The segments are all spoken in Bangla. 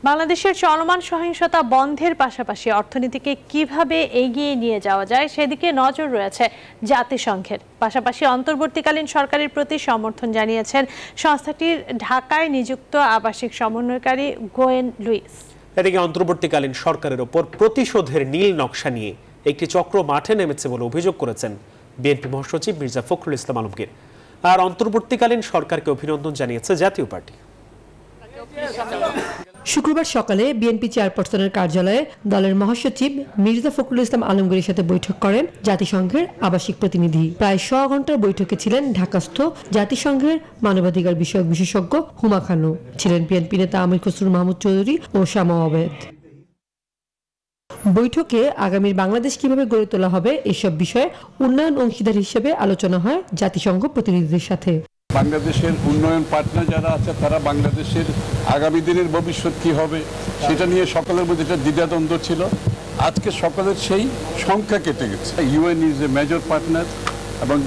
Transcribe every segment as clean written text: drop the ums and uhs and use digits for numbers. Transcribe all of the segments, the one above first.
বাংলাদেশের চলমান সহিংসতা বন্ধের পাশাপাশি অর্থনীতিকে কিভাবে এগিয়ে নিয়ে যাওয়া যায় সেদিকে নজর রয়েছে জাতিসংঘের। পাশাপাশি অন্তর্বর্তীকালীন সরকারের প্রতি সমর্থন জানিয়েছেন সংস্থাটির ঢাকায় নিযুক্ত আবাসিক সমন্বয়কারী গোয়েন লুইস। এদিকে অন্তর্বর্তীকালীন সরকারের ওপর প্রতিশোধের নীল নকশা নিয়ে একটি চক্র মাঠে নেমেছে বলে অভিযোগ করেছেন বিএনপি মহাসচিব মির্জা ফখরুল ইসলাম আলমগীর। আর অন্তর্বর্তীকালীন সরকারকে অভিনন্দন জানিয়েছে জাতীয় পার্টি। শুক্রবার সকালে বিএনপি চেয়ারপারসনের কার্যালয়ে দলের মহাসচিব মির্জা ফখরুল ইসলাম আলমগীরের সাথে বৈঠক করেন জাতিসংঘের আবাসিক প্রতিনিধি। প্রায় 100 ঘন্টার বৈঠকে ছিলেন ঢাকাস্থ জাতিসংঘের মানবাধিকার বিষয়ক বিশেষজ্ঞ হুমা খানু, ছিলেন বিএনপি নেতা আমির খসরু মাহমুদ চৌধুরী ও শামা আবেদ। বৈঠকে আগামীর বাংলাদেশ কিভাবে গড়ে তোলা হবে এসব বিষয়ে উন্নয়ন অংশীদার হিসেবে আলোচনা হয় জাতিসংঘ প্রতিনিধিদের সাথে। বাংলাদেশের উন্নয়ন পার্টনার যারা আছে তারা বাংলাদেশের আগামী দিনের ভবিষ্যৎ কি হবে সেটা নিয়ে সকলের মধ্যে একটা দ্বিধাদ্বন্দ্ব ছিল। আজকে সকলের সেই সংখ্যা কেটে গেছে। UN is a major partner এবং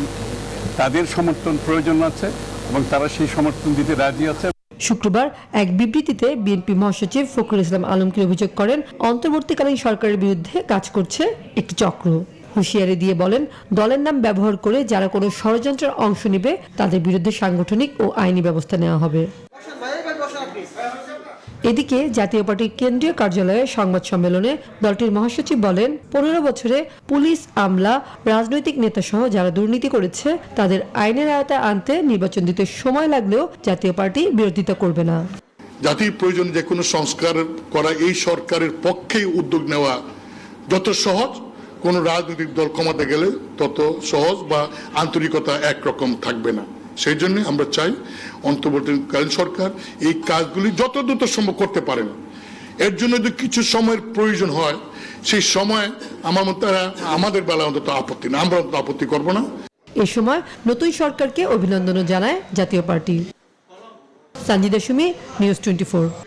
তাদের সমর্থন প্রয়োজন আছে এবং তারা সেই সমর্থন দিতে রাজি আছে। শুক্রবার এক বিবৃতিতে বিএনপি মহাসচিব ফখরুল ইসলাম আলমগীর অভিযোগ করেন, অন্তর্বর্তীকালীন সরকারের বিরুদ্ধে কাজ করছে একটি চক্র। হুঁশিয়ারি দিয়ে বলেন, দলের নাম ব্যবহার করে যারা কোনো ষড়যন্ত্রের অংশ নেবে তাদের বিরুদ্ধে সাংগঠনিক ও আইনি ব্যবস্থা নেওয়া হবে। এদিকে জাতীয় পার্টির কেন্দ্রীয় কার্যালয়ে সংবাদ সম্মেলনে দলটির মহাসচিব বলেন, 15 বছরে পুলিশ, আমলা, রাজনৈতিক নেতা সহ যারা দুর্নীতি করেছে তাদের আইনের আওতায় আনতে নির্বাচন দিতে সময় লাগলেও জাতীয় পার্টি বিরোধিতা করবে না। জাতির প্রয়োজন যে কোনো সংস্কার করা এই সরকারের পক্ষেই উদ্যোগ নেওয়া যত সহজ, কোন রাজনৈতিক দল কমাতে গেলে তত সহজ বা আন্তরিকতা একরকম থাকবে না। সেই জন্য আমরা চাই অন্তর্বর্তীকালীন সরকার এই কাজগুলি যত দ্রুত সম্ভব করতে পারেন। এর জন্য যদি কিছু সময়ের প্রয়োজন হয় সেই সময় আমার মতে আমাদের বেলায় অন্তত আপত্তি না, আমরা আপত্তি করব না। এ সময় নতুন সরকারকে অভিনন্দনও জানায় জাতীয় পার্টি। সঞ্জিদা সুমি, নিউজ 24।